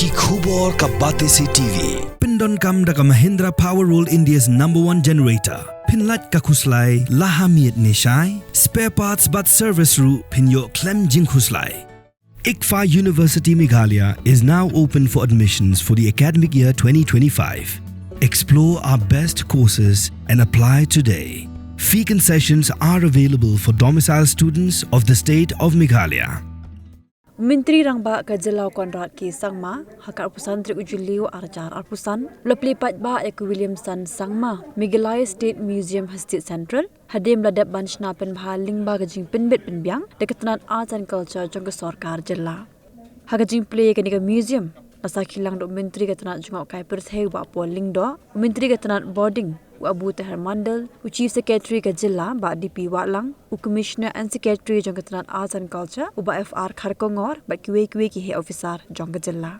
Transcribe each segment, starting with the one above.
Ki khubor ka bate si TV. Pindon kam da ka Mahindra Power Roll India's #1 generator. Pinlat ka khuslai lahamiet nishai. Spare parts but service ru pinyo klem jing khuslai. ICFA University Meghalaya is now open for admissions for the academic year 2025. Explore our best courses and apply today. Fee concessions are available for domicile students of the state of Meghalaya. Menteri Rangba Kajilau Konrad ki Sangma hakar pusan tri ujuliu arjar arpusan lepli patba ek Williamson Sangma Meghalaya State Museum Hastit Central hadim ladap banshna pen bhaling ba gajing penbet penbyang dekatnan arts and culture jong sarkar jilla hagajing Plie ke museum asa khilang do menteri katnan jungau kai pertheu ba polling do menteri katnan boarding Abu Tahir Mandal, Chief Secretary ke Jilla, Ba DP Watlang, Commissioner and Secretary jong katnan Arts and Culture, Uba FR Kharkongor, Ba QA ki Head Officer jong Jilla.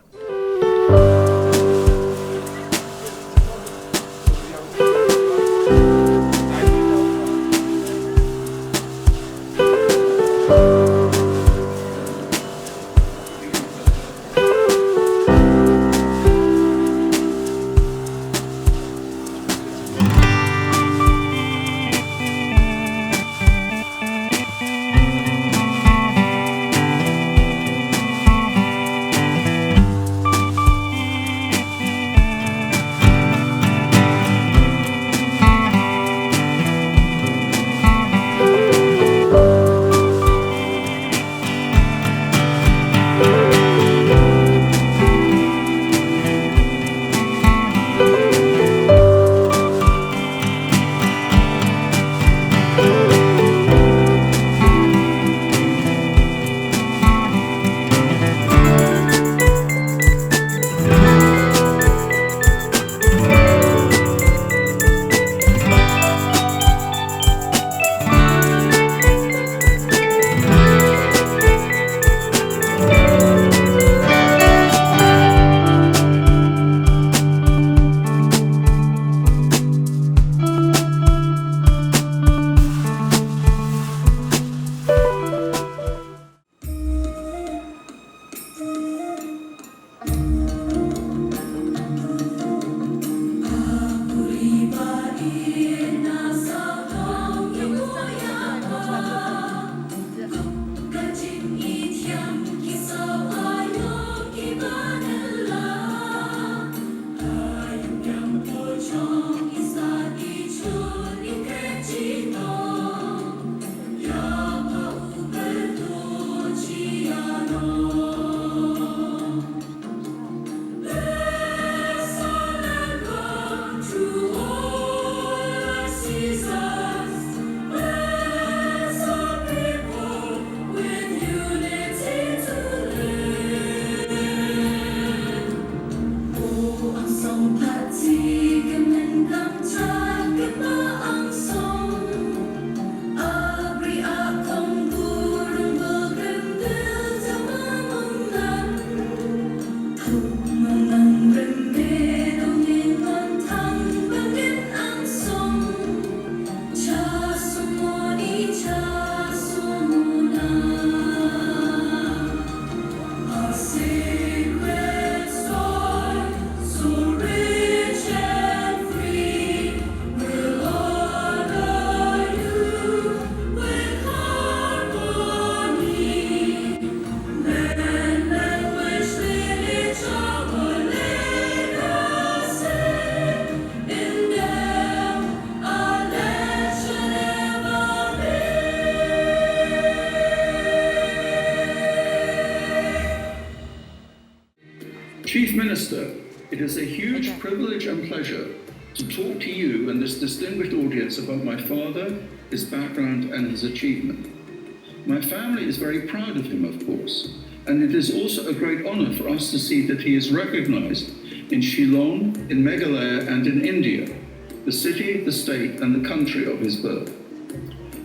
Chief Minister, it is a huge privilege and pleasure to talk to you and this distinguished audience about my father, his background and his achievement. My family is very proud of him, of course, and it is also a great honor for us to see that he is recognized in Shillong, in Meghalaya and in India, the city, the state and the country of his birth.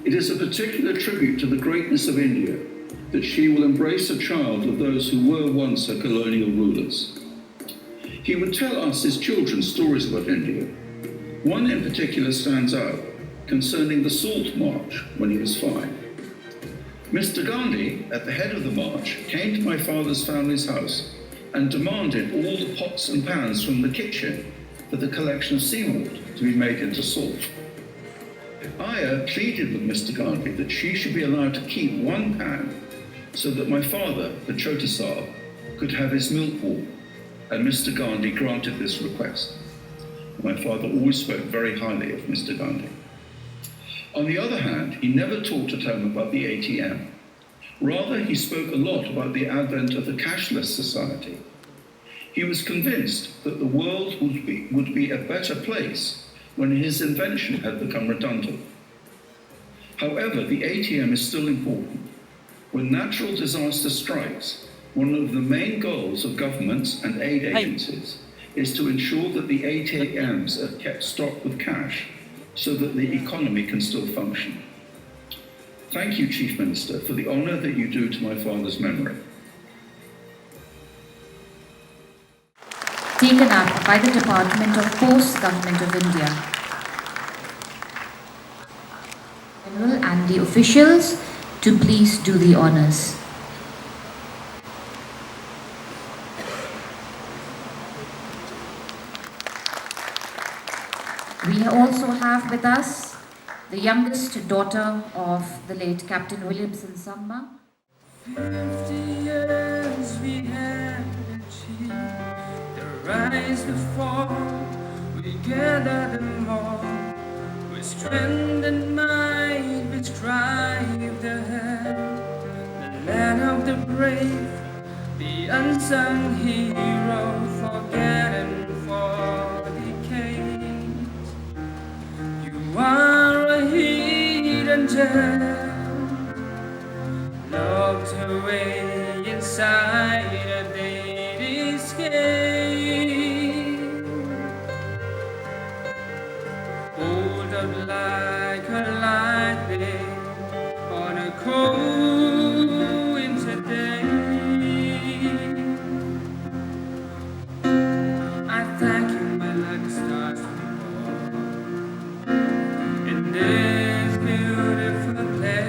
It is a particular tribute to the greatness of India that she will embrace a child of those who were once her colonial rulers. He would tell us, his children, stories about India. One in particular stands out, concerning the Salt March when he was 5. Mr. Gandhi, at the head of the march, came to my father's family's house and demanded all the pots and pans from the kitchen for the collection of seawater to be made into salt. Aya pleaded with Mr. Gandhi that she should be allowed to keep one pan so that my father, the Chota Sahib, could have his milk warm, and Mr. Gandhi granted this request. My father always spoke very highly of Mr. Gandhi. On the other hand, he never talked at home about the ATM. Rather, he spoke a lot about the advent of the cashless society. He was convinced that the world would be a better place when his invention had become redundant. However, the ATM is still important. When natural disaster strikes, one of the main goals of governments and aid agencies is to ensure that the ATMs are kept stocked with cash so that the economy can still function. Thank you, Chief Minister, for the honour that you do to my father's memory. Taken up by the Department of Posts, Government of India. General and the officials to please do the honours. We also have with us the youngest daughter of the late Captain Williamson, Sangma. 50 years we had achieved, the rise, the fall, we gather them all, with strength and might we strive ahead, the land of the brave, the unsung hero, forgotten for decades. You are a hidden gem, locked away inside a daily escape, hold up like a lightning on a cold winter day. I thank you, my lucky stars, in this beautiful place.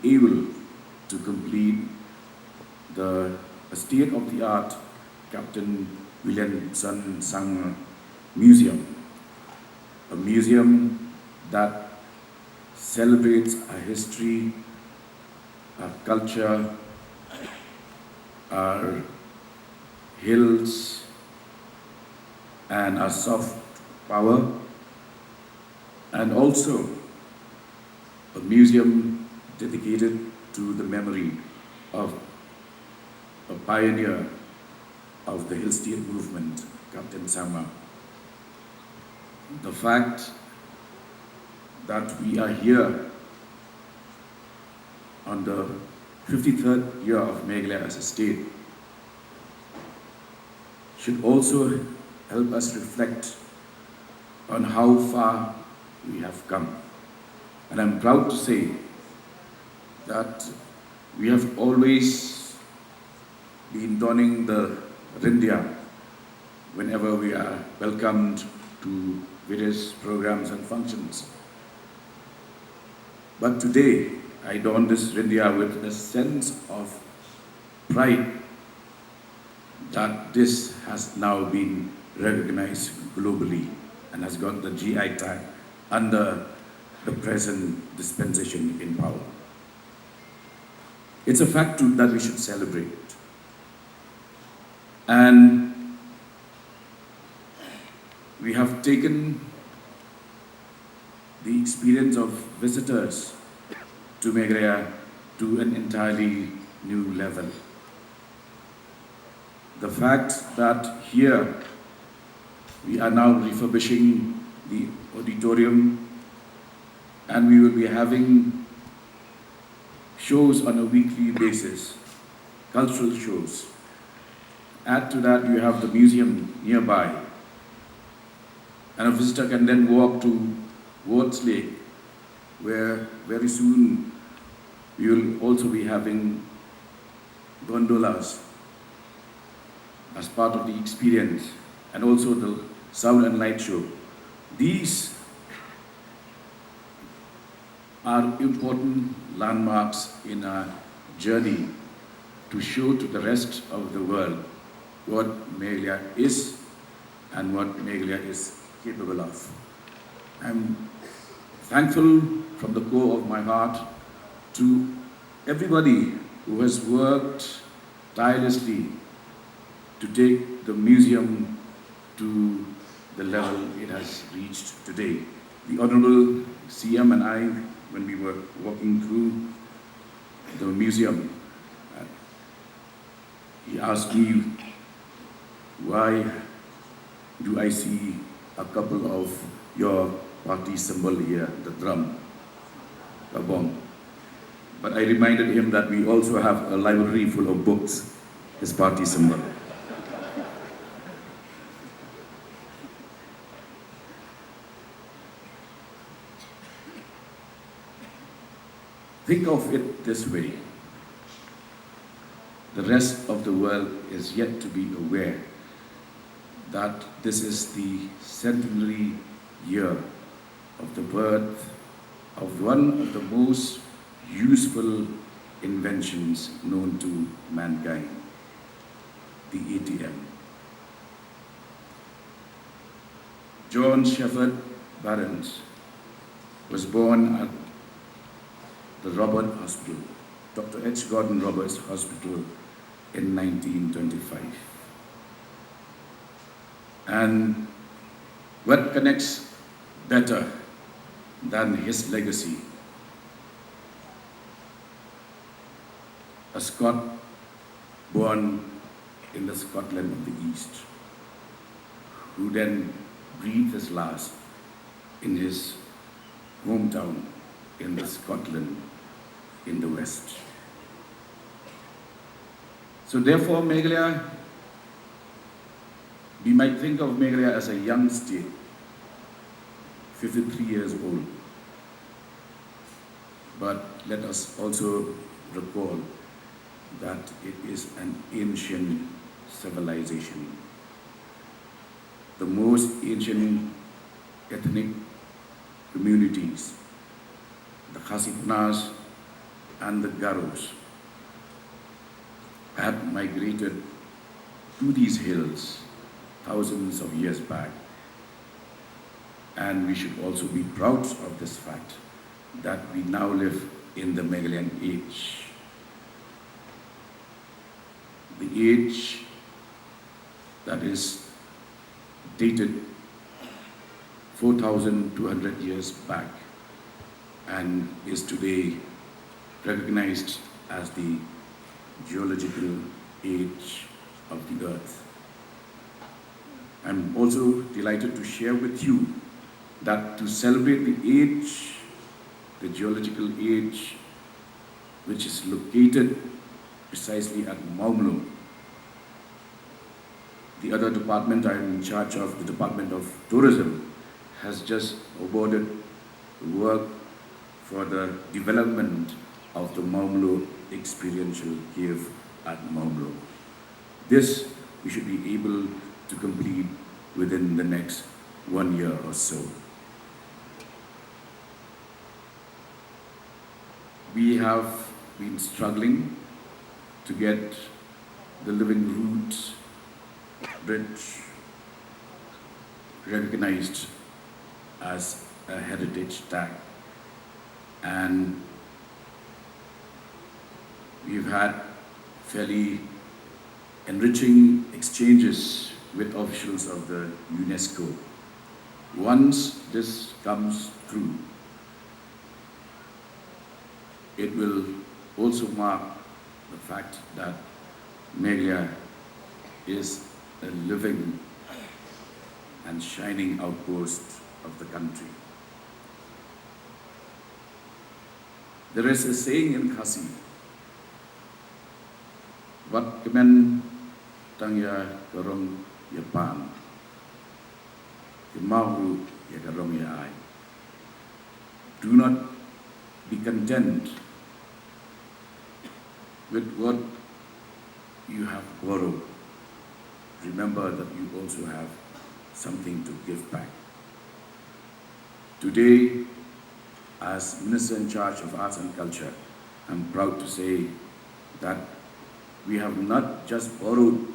Able to complete the state-of-the-art Captain Williamson Sangma Museum, a museum that celebrates our history, our culture, our hills, and our soft power, and also a museum dedicated to the memory of a pioneer of the Hill State movement, Captain Sangma. The fact that we are here on the 53rd year of Meghalaya as a state should also help us reflect on how far we have come. And I'm proud to say that we have always been donning the rindia whenever we are welcomed to various programs and functions. But today, I don this Rindia with a sense of pride that this has now been recognized globally and has got the GI tag under the present dispensation in power. It's a fact too that we should celebrate. And we have taken the experience of visitors to Meghalaya to an entirely new level. The fact that here we are now refurbishing the auditorium and we will be having shows on a weekly basis, cultural shows. Add to that, you have the museum nearby, and a visitor can then walk to Wards Lake, where very soon we will also be having gondolas as part of the experience, and also the sound and light show. These are important landmarks in our journey to show to the rest of the world what Meghalaya is and what Meghalaya is capable of. I'm thankful from the core of my heart to everybody who has worked tirelessly to take the museum to the level it has reached today. The Honorable CM and I, when we were walking through the museum, he asked me, why do I see a couple of your party symbol here, the drum, the bomb? But I reminded him that we also have a library full of books, his party symbol. Think of it this way. The rest of the world is yet to be aware that this is the centenary year of the birth of one of the most useful inventions known to mankind, the ATM. John Shepherd Barnes was born at the Robert Hospital, Dr. H. Gordon Roberts Hospital, in 1925. And what connects better than his legacy? A Scot born in the Scotland of the East, who then breathed his last in his hometown in the Scotland in the West. So therefore, Meghalaya, we might think of Meghalaya as a young state, 53 years old. But let us also recall that it is an ancient civilization. The most ancient ethnic communities, the Khasipnas and the Garos, had migrated to these hills thousands of years back. And we should also be proud of this fact that we now live in the Meghalayan age. The age that is dated 4,200 years back and is today recognized as the geological age of the earth. I'm also delighted to share with you that to celebrate the age, the geological age, which is located precisely at Maumlo, the other department I'm in charge of, the Department of Tourism, has just awarded work for the development of the Maumlo Experiential Cave at Maumlo. This we should be able to complete within the next 1 year or so. We have been struggling to get the living root bridge recognized as a heritage tag, and we've had fairly enriching exchanges with officials of the UNESCO. Once this comes through, it will also mark the fact that Meghalaya is a living and shining outpost of the country. There is a saying in Khasi, "Wat kemen tang ya karong Japan, kemau ya karong ya ai." Do not be content with what you have borrowed. Remember that you also have something to give back. Today, as Minister in charge of Arts and Culture, I'm proud to say that we have not just borrowed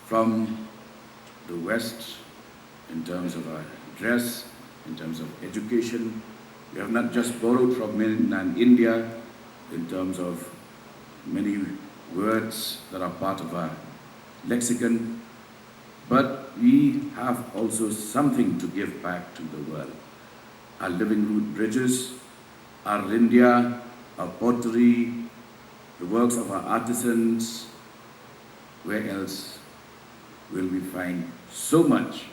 from the West in terms of our dress, in terms of education. We have not just borrowed from mainland India in terms of many words that are part of our lexicon, but we have also something to give back to the world. Our living root bridges, our India, our pottery, the works of our artisans. Where else will we find so much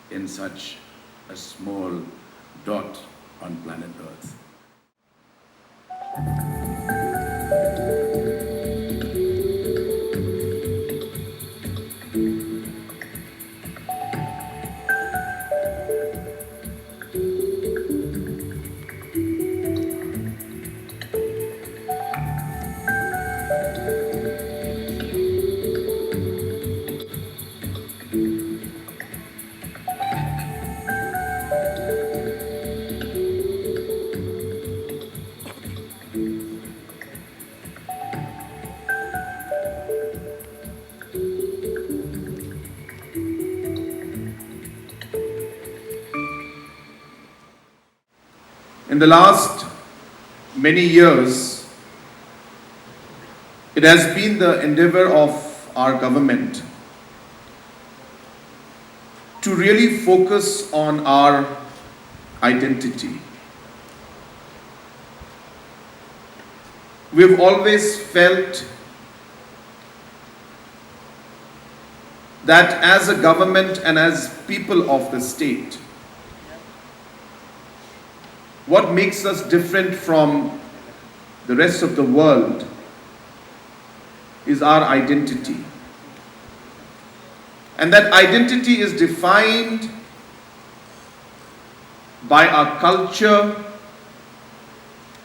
in such a small dot on planet Earth? In the last many years, it has been the endeavor of our government to really focus on our identity. We've always felt that as a government and as people of the state, what makes us different from the rest of the world is our identity. And that identity is defined by our culture,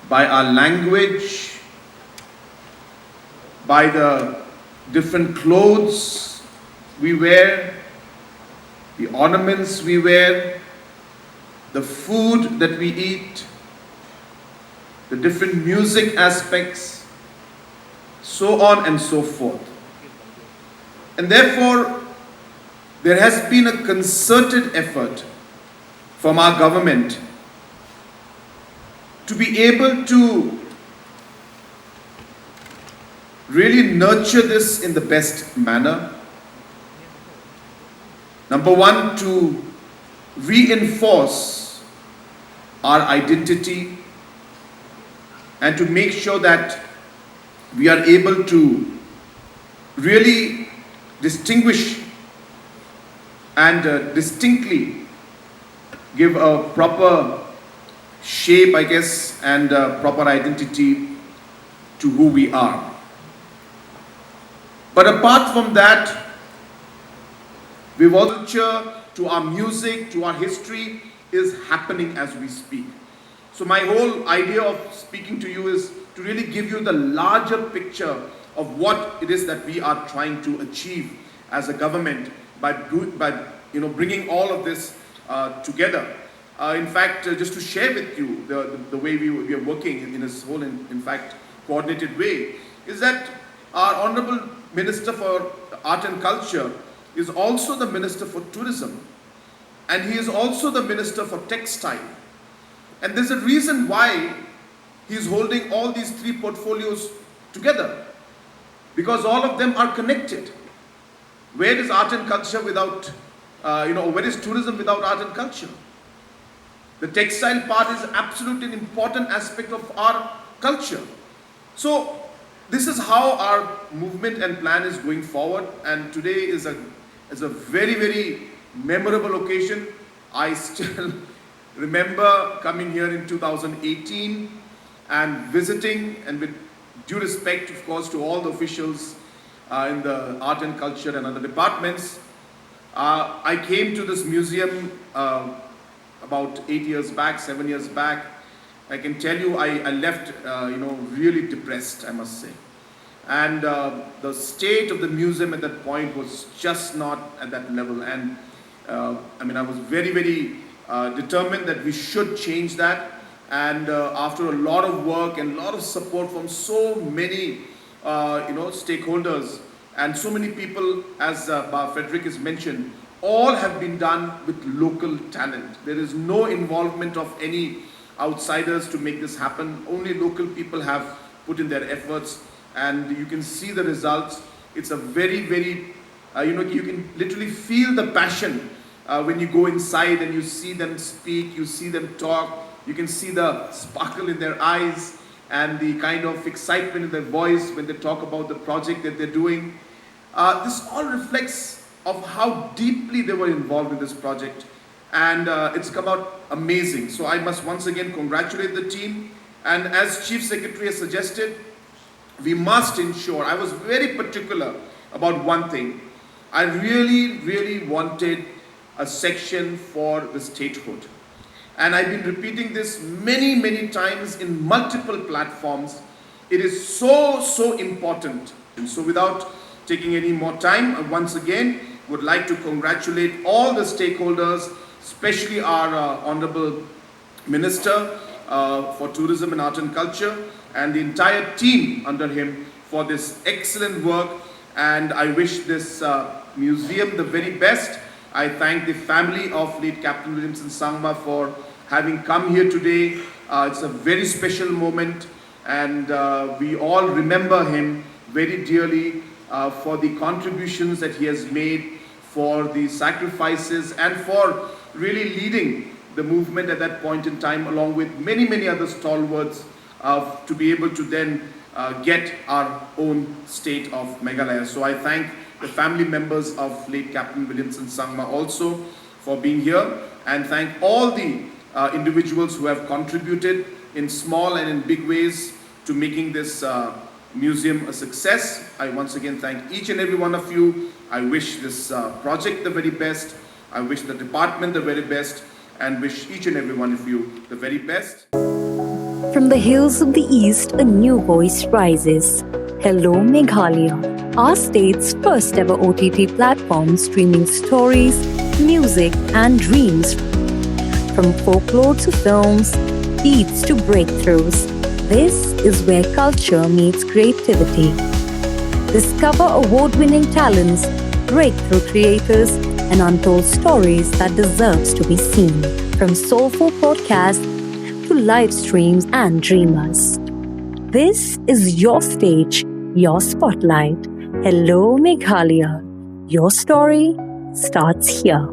by our language, by the different clothes we wear, the ornaments we wear, the food that we eat, the different music aspects, so on and so forth. And therefore, there has been a concerted effort from our government to be able to really nurture this in the best manner. Number one, to reinforce our identity and to make sure that we are able to really distinguish and distinctly give a proper shape, I guess, and proper identity to who we are. But apart from that, we've also to our music, to our history is happening as we speak. So my whole idea of speaking to you is to really give you the larger picture of what it is that we are trying to achieve as a government by bringing all of this together. In fact, just to share with you the way we are working in this whole, in fact, coordinated way, is that our Honorable Minister for Art and Culture is also the Minister for Tourism, and he is also the Minister for Textile. And there's a reason why he is holding all these three portfolios together, because all of them are connected. Where is art and culture without, where is tourism without art and culture? The textile part is absolutely an important aspect of our culture. So this is how our movement and plan is going forward, and today is a very, very memorable occasion. I still remember coming here in 2018 and visiting, and with due respect, of course, to all the officials in the art and culture and other departments, I came to this museum about 7 years back. I can tell you, I left, really depressed, I must say. And the state of the museum at that point was just not at that level. And I was very, very determined that we should change that. And after a lot of work and a lot of support from so many, stakeholders and so many people, as Frederick has mentioned, all have been done with local talent. There is no involvement of any outsiders to make this happen. Only local people have put in their efforts, and you can see the results. It's a very, very, you can literally feel the passion when you go inside and you see them speak, you see them talk, you can see the sparkle in their eyes and the kind of excitement in their voice when they talk about the project that they're doing. This all reflects of how deeply they were involved in this project, and it's come out amazing. So I must once again congratulate the team, and as Chief Secretary has suggested, we must ensure, I was very particular about one thing. I really, really wanted a section for the statehood, and I've been repeating this many, many times in multiple platforms. It is so, so important. And so without taking any more time, I once again would like to congratulate all the stakeholders, especially our Honorable Minister for Tourism and Art and Culture, and the entire team under him for this excellent work. And I wish this museum the very best. I thank the family of late Captain Williamson Sangma for having come here today. It's a very special moment, and we all remember him very dearly for the contributions that he has made, for the sacrifices, and for really leading the movement at that point in time, along with many, many other stalwarts, to be able to then get our own state of Meghalaya. So I thank the family members of late Captain Williamson Sangma also for being here, and thank all the individuals who have contributed in small and in big ways to making this museum a success. I once again thank each and every one of you. I wish this project the very best. I wish the department the very best, and wish each and every one of you the very best. From the hills of the east, a new voice rises. Hello Meghalaya, our state's first ever OTT platform streaming stories, music and dreams. From folklore to films, beats to breakthroughs, this is where culture meets creativity. Discover award-winning talents, breakthrough creators, and untold stories that deserves to be seen. From soulful podcasts to live streams and dreamers. This is your stage, your spotlight. Hello Meghalaya. Your story starts here.